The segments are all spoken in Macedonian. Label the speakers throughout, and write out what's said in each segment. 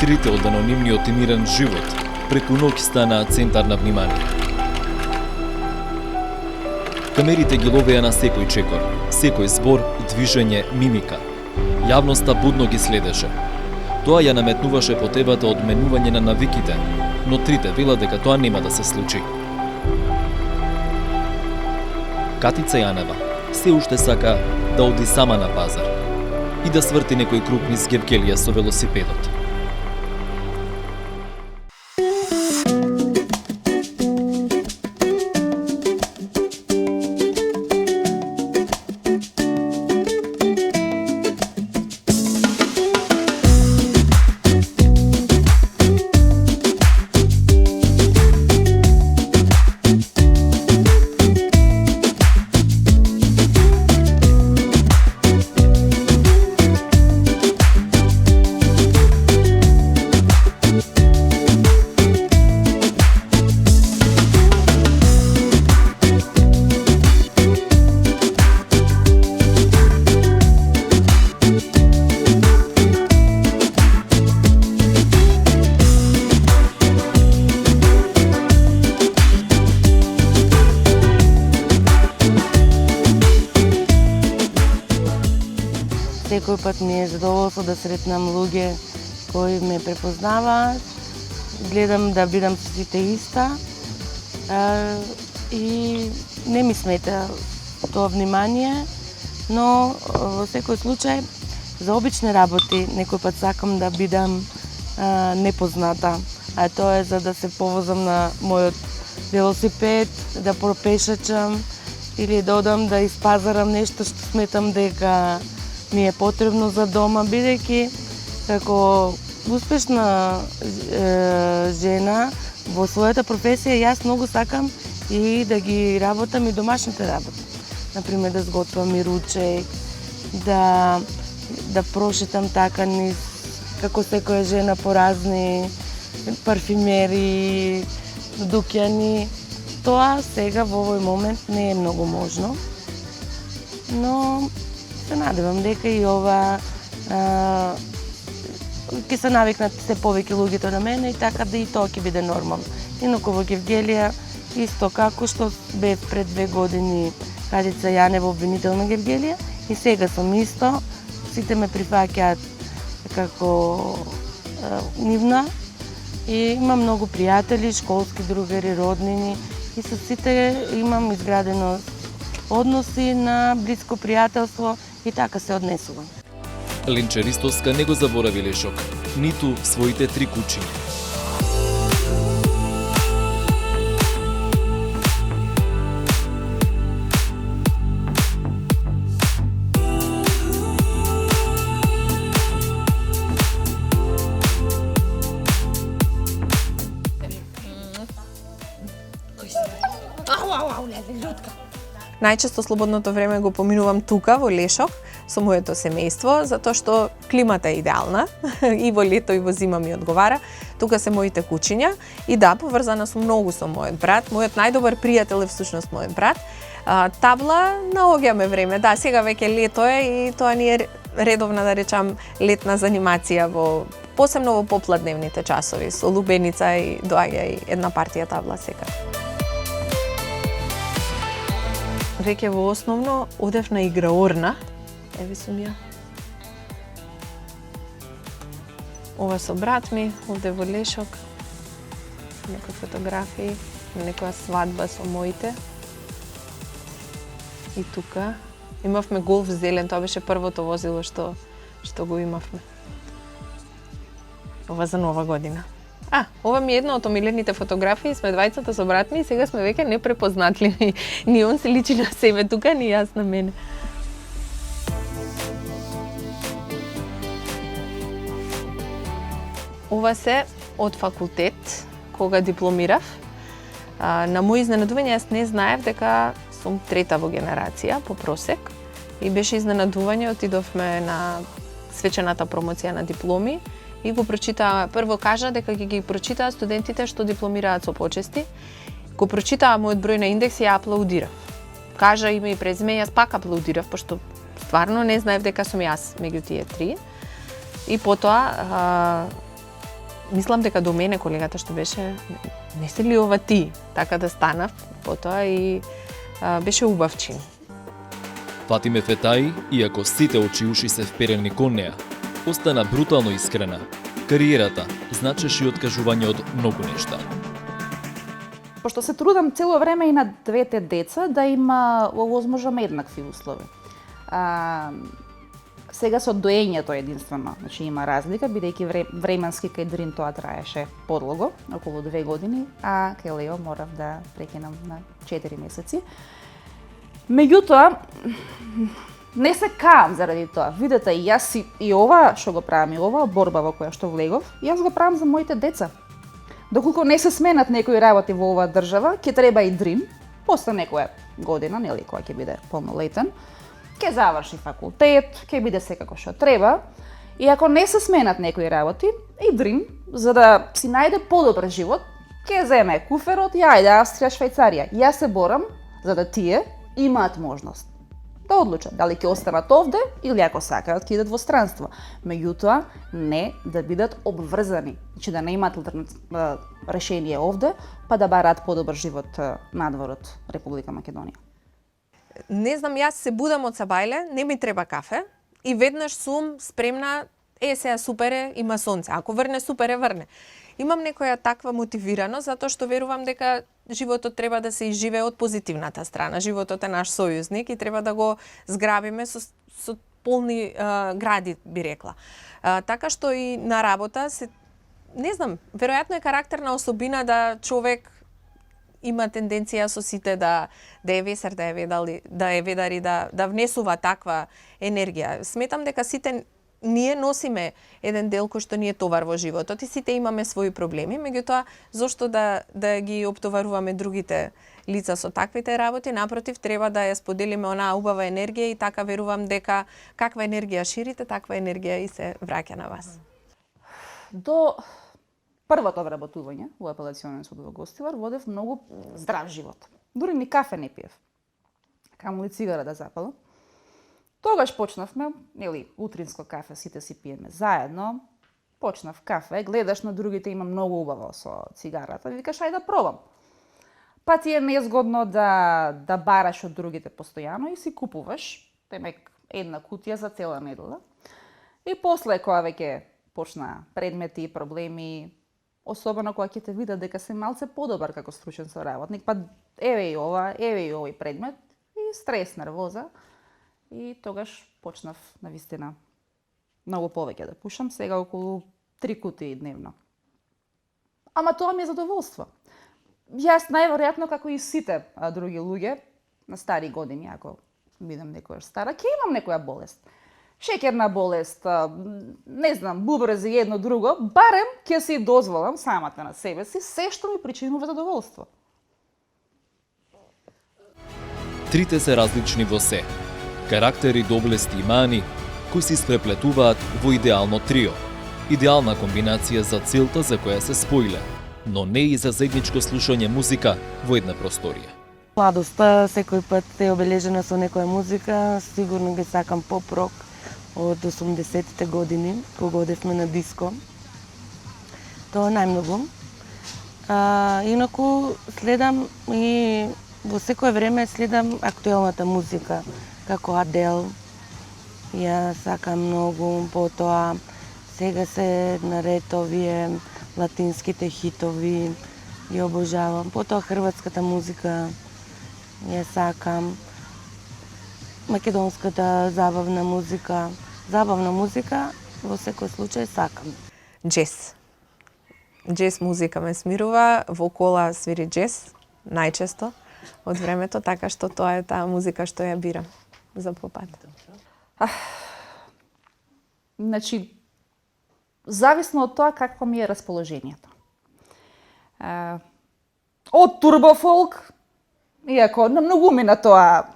Speaker 1: Трите од анонимниот и мирен живот преку ноќ стана центар на внимание. Камерите ги ловеа на секој чекор, секој збор, движење, мимика. Јавноста будно ги следеше. Тоа ја наметнуваше потребата од менување на навиките, но трите вела дека тоа нема да се случи. Катица Јанева се уште сака да оди сама на пазар и да сврти некој круг низ Гевгелија со велосипедот.
Speaker 2: Секој пат ми е задоволство да сретнам луѓе кои ме препознаваат, гледам да бидам со сите иста и не ми смета тоа внимание, но во секој случај за обични работи некој пат сакам да бидам непозната, а тоа е за да се повозам на мојот велосипед, да пропешачам или да одам да испазарам нешто што сметам дека ми е потребно за дома, бидејќи како успешна жена во својата професија јас многу сакам и да ги работам и домашните работи. Например, да сготвам и ручек, да прошетам така низ како секоја жена по разни парфимери, дуќани. Тоа сега во овој момент не е многу можно, но се надевам дека и ова ќе се навикнат се повеќе луѓето на мене и така да и тоа ќе биде нормално. Инаку во Гевгелија исто како што бев пред 2 години Катица Јанева обвинител на Гевгелија и сега сум исто, сите ме прифаќаат како нивна и имам многу пријатели, школски другари, роднини и со сите имам изградено односи на блиско пријателство и така се однесувам.
Speaker 1: Ленче Ристовска не го заборави Лешок, ниту своите 3 кучиња.
Speaker 3: Најчесто слободното време го поминувам тука во Лешок со моето семејство, затоа што климата е идеална и во лето и во зима ми одговара. Тука се моите кучиња и да, поврзана сум многу со мојот брат. Мојот најдобар пријател е всушност мојот брат. Табла наоѓаме време. Да, сега веќе лето е и тоа ни е редовна, да речам, летна занимација посебно во попладневните часови. Со лубеница и доаѓа и една партија табла сега. Веќе во основно одев на играорна. Еве сум ја. Ова со брат ми, овде во Лешок. Некои фотографии, некоја свадба со моите. И тука имавме голф зелен, тоа беше првото возило што го имавме. Ова за Нова година. Ова ми е една од омилените фотографии, сме двајцата со брат ми и сега сме веќе непрепознатливи. Ни он се личи на себе тука, ни јас на мене. Ова се од факултет, кога дипломирав. На мој изненадување, јас не знаев дека сум трета во генерација по просек. И беше изненадување, отидовме на свечената промоција на дипломи и го прочитаа, прво кажа дека ќе ги прочитаа студентите што дипломираат со почести. Го прочитаа мојот број на индекс и ја аплаудирав. Кажа име и презиме, јас пак аплаудирав, пошто стварно не знаев дека сум јас меѓу тие три. И потоа мислам дека до мене колегата што беше, не се ли ова ти? Така да станав потоа и беше убав чин.
Speaker 1: Фатиме Фетаи, иако сите очи уши се вперени кон неа, остана брутално искрена. Кариерата значеше и откажување од многу нешта.
Speaker 4: Пошто се трудам цело време и на двете деца да има овозможам еднакви услови. Сега со доењето единствено, значи има разлика, бидејќи временски кај Дрин тоа траеше подлого, околу 2 години, а кај Лео морав да прекинам на 4 месеци. Меѓутоа, не се каам заради тоа. Видете, и јас и ова што го правам, и ова борба во која што влегов, јас го правам за моите деца. Доколку не се сменат некои работи во оваа држава, ќе треба и Дрим, после некоја година, нели, кога ќе биде полнолетен, ќе заврши факултет, ќе биде секако што треба. И ако не се сменат некои работи, и Дрим, за да си најде подобар живот, ќе земе куферот и ајде Австрија, Швајцарија. Јас се борам за да тие имаат можност да одлучат дали ќе останат овде или ако сакаат ќе идат во странство. Меѓутоа, не да бидат обврзани, значи да не имаат решение овде, па да бараат подобар живот надвор од Република Македонија.
Speaker 3: Не знам, јас се будам од Сабајле, не ми треба кафе и веднаш сум спремна, сега супер е, има сонце, ако врне супер е, врне. Имам некоја таква мотивираност затоа што верувам дека животот треба да се изживее од позитивната страна. Животот е наш сојузник и треба да го зграбиме со полни гради, би рекла. Така што и на работа се, не знам, веројатно е карактерна особина да човек има тенденција со сите да е весер, да е ведар и да внесува таква енергија. Сметам дека сите ние носиме еден дел кој што ни е товар во животот и сите имаме своји проблеми, меѓутоа зошто да ги оптоваруваме другите лица со таквите работи, напротив треба да ја споделиме онаа убава енергија и така верувам дека каква енергија ширите, таква енергија и се враќа на вас.
Speaker 4: До првото вработување во апелационен суд во Гостивар водев многу здрав живот. Дури ни кафе не пиев. Камо ли цигара да запалам. Тогаш почнавме, нели, утринско кафе сите си пиеме заедно. Почнав кафе, гледаш на другите има многу убаво со цигарата, викаш ајде да пробам. Па ти е незгодно да бараш од другите постојано и си купуваш, темек една кутија за цела недела. И после кога веќе почна предмети, проблеми, особено кога ќе те видат дека се малце подобар како стручен соработник, па еве и овој предмет, и стрес, нервоза. И тогаш почнав навистина многу повеќе да пушам, сега околу 3 кутии дневно. Ама тоа ми е задоволство. Јас најверојатно како и сите други луѓе на стари години, ако бидам некојаш стара, ќе имам некоја болест. Шеќерна болест, не знам, бубрези, едно друго, барем ќе си дозволам самата на себе си се што ми причинува задоволство.
Speaker 1: Трите се различни во се. Карактери, доблести и мани, кои се испреплетуваат во идеално трио. Идеална комбинација за целта за која се споиле, но не и за заедничко слушање музика во една просторија.
Speaker 2: Младоста секој пат е обележена со некоја музика, сигурно ги сакам поп-рок од 80-тите години, кога одевме на диско. Тоа најмногу. Инаку следам и во секое време следам актуелната музика, како Адел. Ја сакам многу, потоа сега се наред овие латинските хитови, ги обожавам. Потоа хрватската музика ја сакам. Македонската забавна музика во секој случај сакам.
Speaker 3: Джез. Джез музика ме смирува, во кола свири джез, најчесто од времето, така што тоа е таа музика што ја бирам за попат.
Speaker 4: Значи, зависно од тоа какво ми е расположението. Од турбофолк, иако на многумина тоа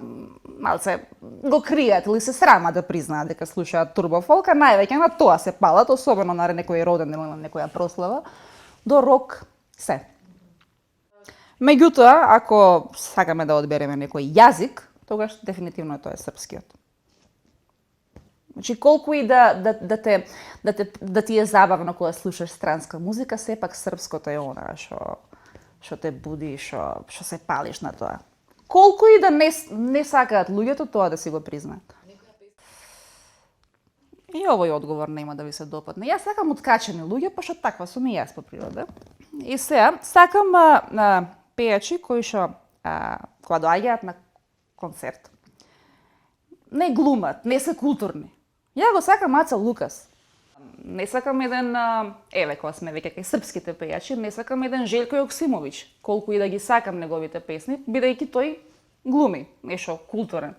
Speaker 4: малце го кријат или се срама да признаат дека слушаат турбофолк, а највеќе на тоа се палат, особено на некој роден или на некоја прослава, до рок се. Меѓутоа, ако сакаме да одбереме некој јазик, тогаш дефинитивно тоа е српскиот. Значи колку и да ти е забавно кога слушаш странска музика, сепак српското е она што те буди, што се палиш на тоа. Колку и да не сакаат луѓето тоа да си го признаат. И овој одговор нема да ви се допадне. Јас сакам откачени луѓе, пошто таква сум и јас по природа. И сега сакам пејачи кои што кога доаѓаат на концерт, не глумат, не се културни. Ја го сакам Аца Лукас. Не сакам еден, еве кога сме веќе кај српските пејачи, не сакам еден Желко Јоксимовиќ, колку и да ги сакам неговите песни, бидејќи тој глуми нешто културен.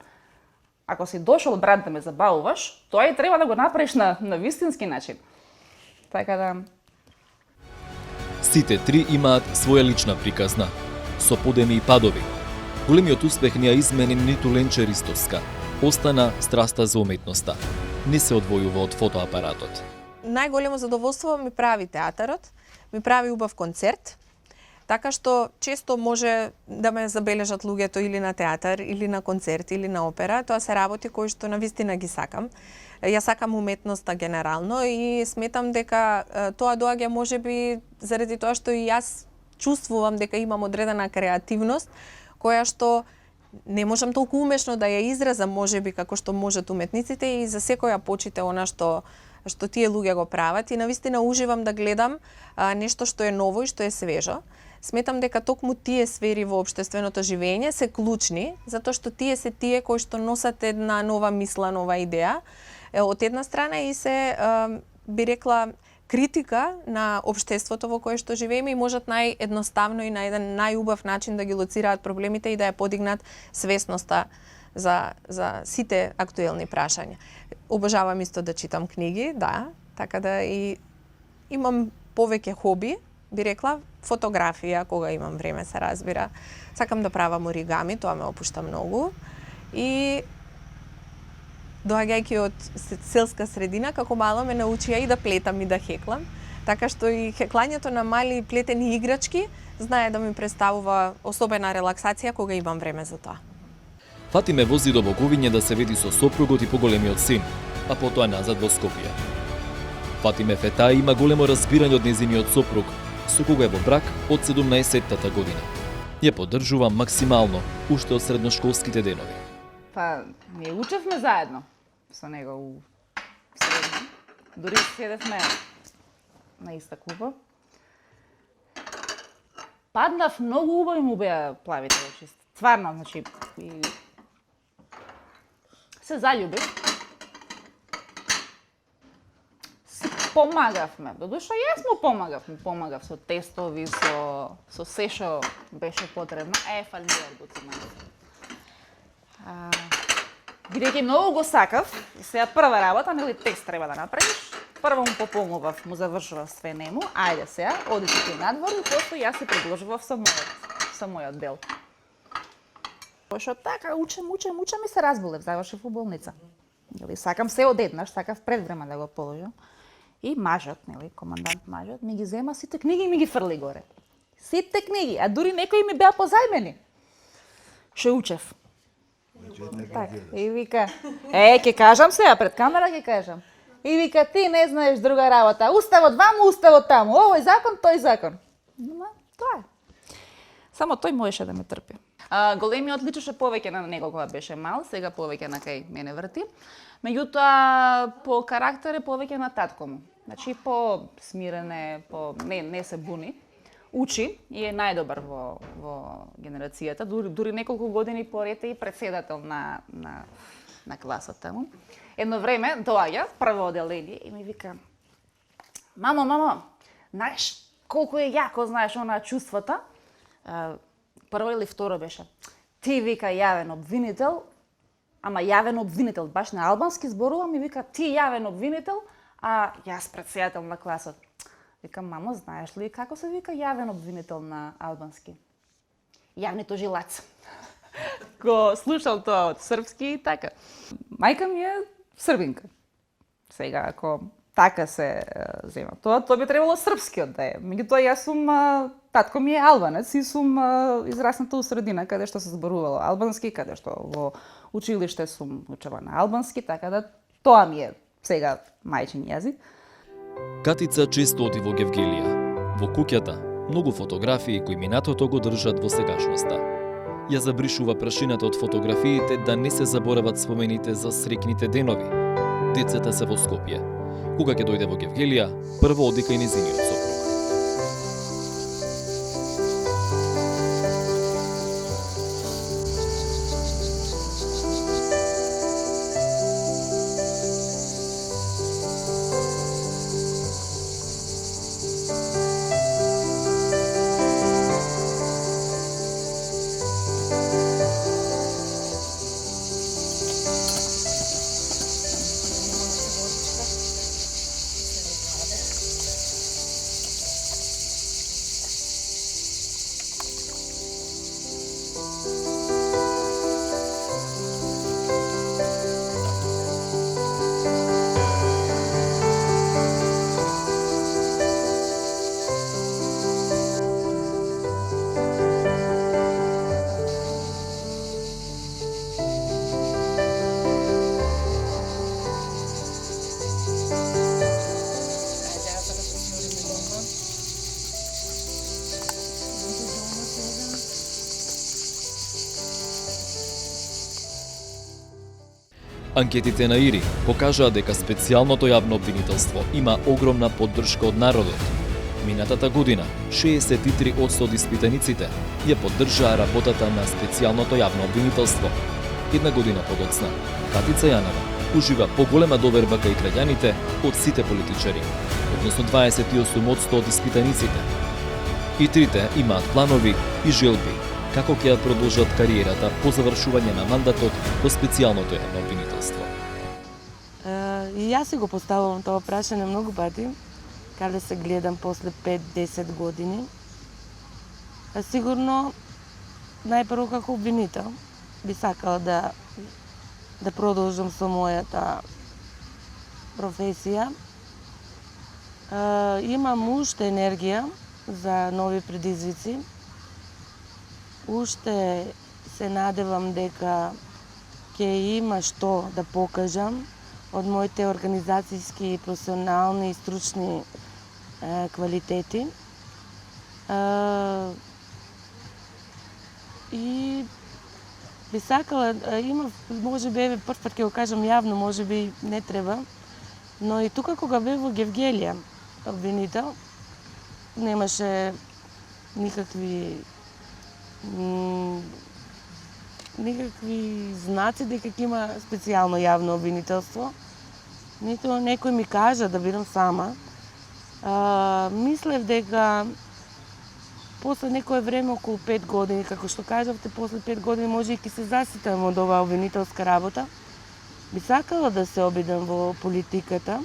Speaker 4: Ако си дошол, брат, да ме забавуваш, тоа и треба да го направиш на вистински начин. Така да...
Speaker 1: Сите три имаат своја лична приказна, со подеми и падови. Големиот успех не ја измени ниту Ленче Ристовска. Остана страста за уметноста. Не се одвојува од фотоапаратот.
Speaker 3: Најголемо задоволство ми прави театарот, ми прави убав концерт, така што често може да ме забележат луѓето или на театар, или на концерт, или на опера. Тоа се работи кои што навистина ги сакам. Ја сакам уметноста генерално и сметам дека тоа доаѓа можеби заради тоа што и јас чувствувам дека имам одредена креативност која што не можам толку умешно да ја изразам можеби како што можат уметниците и за секоја почите она што тие луѓе го прават и навистина уживам да гледам нешто што е ново и што е свежо. Сметам дека токму тие сфери во општественото живење се клучни, затоа што тие се тие кои што носат една нова мисла, нова идеја. Од една страна и се, би рекла, критика на општеството во кое што живееме и можат наједноставно и на еден најубав начин да ги лоцираат проблемите и да ја подигнат свесноста за сите актуелни прашања. Обожавам исто да читам книги, да, така да и имам повеќе хоби, би рекла, фотографија, кога имам време се разбира. Сакам да правам оригами, тоа ме опушта многу. И доаѓајќи од селска средина, како мала ме научија и да плетам и да хеклам. Така што и хеклањето на мали плетени играчки знае да ми представува особена релаксација кога имам време за тоа.
Speaker 1: Фатиме вози до Боговиње да се види со сопругот и поголемиот син, а потоа назад во Скопје. Фатиме Фетаи има големо разбирање од нејзиниот сопруг, со кога е во брак од 17-тата година. Ја поддржува максимално, уште од средношколските денови.
Speaker 4: Па, ние учевме заедно со него у средна. Дури седевме на иста клуба. Паднав многу убави му беа плавите очи. Стварно, значи, и се заљубив. Си помагавме. Додуша јас му помагав со тестови, со се што беше потребно. Фалиот го цимам. Бидејќи многу го сакав, сега прва работа, нели текст треба да направиш, прво му попомогав, му завршував све нему, ајде сега, оди ти надвор и после јас се предложував со мојот дел. Пошто така, учам и се разболев, завршив у болница. Нели, сакам се одеднаш, сакав пред време да го положам. И мажот, нели, командант мажот, ми ги зема сите книги и ми ги фрли горе. Сите книги, а дури некои ми беа позајмени. Ше учев. Так, и вика, ќе кажам сега, пред камера ќе кажам. И вика, ти не знаеш друга работа, уставот ваму, уставот таму, овој закон, тој закон. Тоа е. Само тој можеше да ме трпи. Големиот личеше повеќе на него кога беше мал, сега повеќе на кај мене врти. Меѓутоа, по карактер е повеќе на татко му. Значи, по-смирене, не се буни. Учи и е најдобар во генерацијата, дури неколку години поред е и председател на класата му. Едно време доаѓа прво оделение и ми вика: Мамо, знаеш колку е јако, знаеш, она чувствата? Прво или второ беше. Ти, вика, јавен обвинител, ама јавен обвинител, баш на албански зборува, ми вика, ти јавен обвинител, а јас председател на класот. Викам, мамо, знаеш ли како се вика јавен обвинител на албански? Јавни тужилац. Го слушал тоа од српски и така. Мајка ми е србинка. Сега, ако така се зема, тоа би требало српскиот да е. Меѓутоа, јас сум, татко ми е албанец и сум израсната у средина каде што се зборувало албански, каде што во училиште сум учела на албански, така да Тоа ми е сега мајчин јазик.
Speaker 1: Катица често оди во Гевгелија. Во куќата многу фотографии кои минатото го држат во сегашноста. Ја забришува прашината од фотографиите да не се заборават спомените за среќните денови. Децата се во Скопје. Кога ќе дојде во Гевгелија, прво оди кај незиниот сопруг. Анкетите на ИРИ покажаа дека специјалното јавно обвинителство има огромна поддршка од народот. Минатата година 63% од испитаниците ја поддржаа работата на специјалното јавно обвинителство. Една година подоцна, Катица Јанова ужива поголема доверба кај граѓаните од сите политичари, односно 28% од испитаниците. И трите имаат планови и желби како ќе ја продолжат кариерата по завршување на мандатот во специјалното јавно обвинителство.
Speaker 2: И јас си го поставувам тоа прашање многу пати, каде се гледам после 5-10 години. Сигурно, најпрво како обвинител, би сакала да продолжам со мојата професија. Имам уште енергија за нови предизвици. Уште се надевам дека ќе има што да покажам од моите организацијски, професионални и стручни квалитети. И би сакала, има, може би, прв пат ќе го кажам јавно, може би не треба, но и тука кога бев во Гевгелија обвинител, немаше никакви знаци дека ќе има специјално јавно обвинителство. Ниту некој ми кажа да бидам сама. Мислев дека после некое време, околу 5 години, како што кажавте, после 5 години може и ќе се заситам од оваа обвинителска работа. Би сакала да се обидам во политиката,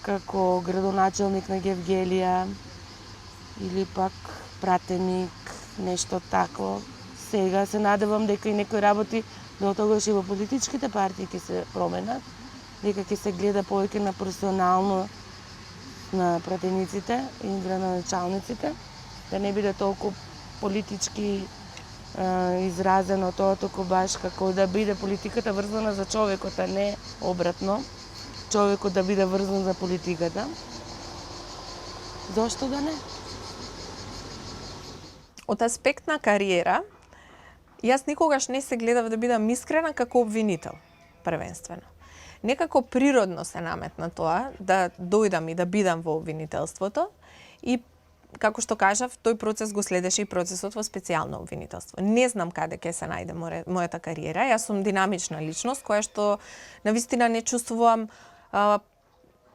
Speaker 2: како градоначелник на Гевгелија или пак пратеник, нешто такво. Сега се надевам дека и некои работи до тогаш и во политичките партии ќе се променат, дека ќе се гледа повеќе на професионално на пратениците и градоначалниците, да не биде толку политички изразено тоа, току баш како да биде политиката врзана за човекот, а не обратно. Човекот да биде врзан за политиката. Зошто да не?
Speaker 3: Од аспект на кариера, јас никогаш не се гледав да бидам искрена како обвинител, првенствено. Некако природно се наметна тоа да дојдам и да бидам во обвинителството и, како што кажав, тој процес го следеше и процесот во специјално обвинителство. Не знам каде ќе се најде мојата кариера. Јас сум динамична личност која што навистина не чувствувам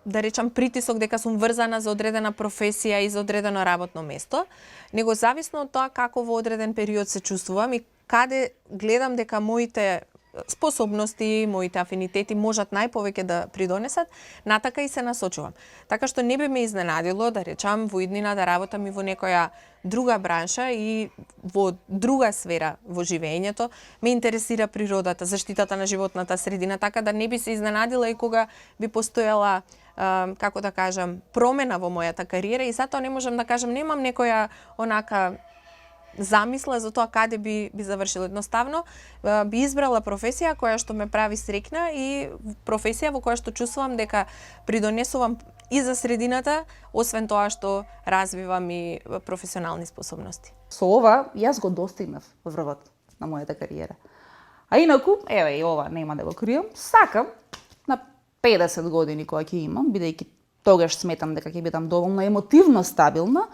Speaker 3: да речам притисок дека сум врзана за одредена професија и за одредено работно место, него зависно од тоа како во одреден период се чувствувам и каде гледам дека моите способности, моите афинитети можат најповеќе да придонесат, натака и се насочувам. Така што не би ме изненадило да речам во иднина да работам и во некоја друга бранша и во друга сфера во живењето. Ме интересира природата, заштитата на животната средина, така да не би се изненадила и кога би постоела како да кажам, промена во мојата кариера и затоа не можам да кажам, немам некоја онака замисла за тоа каде би завршила. Едноставно би избрала професија која што ме прави среќна и професија во која што чувствувам дека придонесувам и за средината, освен тоа што развивам и професионални способности.
Speaker 4: Со ова јас го достигнав врвот на мојата кариера. А инаку, еве и ова нема да го крием, сакам на 50 години која ќе имам, бидејќи тогаш сметам дека ќе бидам доволно емотивно стабилна,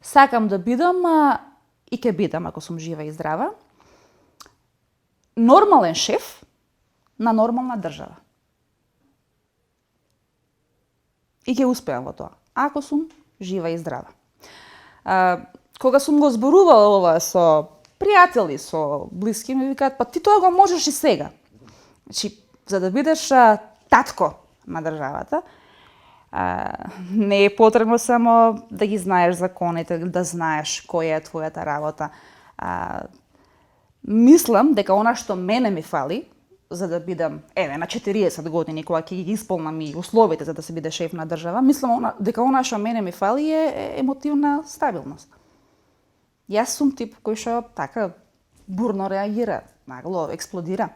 Speaker 4: сакам да бидам и ќе бидам ако сум жива и здрава, нормален шеф на нормална држава. И ќе успеам во тоа, ако сум жива и здрава. Кога сум го зборувала ова со пријатели, со блиски, ми викаат, па ти тоа го можеш и сега. Значи, за да бидеш татко на државата, не е потребно само да ги знаеш законите, да знаеш која е твојата работа. Мислам дека она што мене ми фали, за да бидам, еве, на 40 години, кога ќе ги исполнам и условите за да се биде шеф на држава, мислам дека она што мене ми фали е емотивна стабилност. Јас сум тип кој што така бурно реагира, нагло експлодира.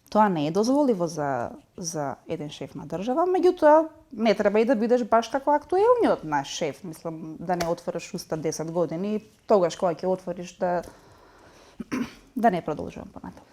Speaker 4: Тоа не е дозволиво за еден шеф на држава, меѓутоа не треба и да бидеш баш како актуелниот наш шеф, мислам да не отвориш уста 10 години, тогаш кога ќе отвориш да не продолжувам понатаму.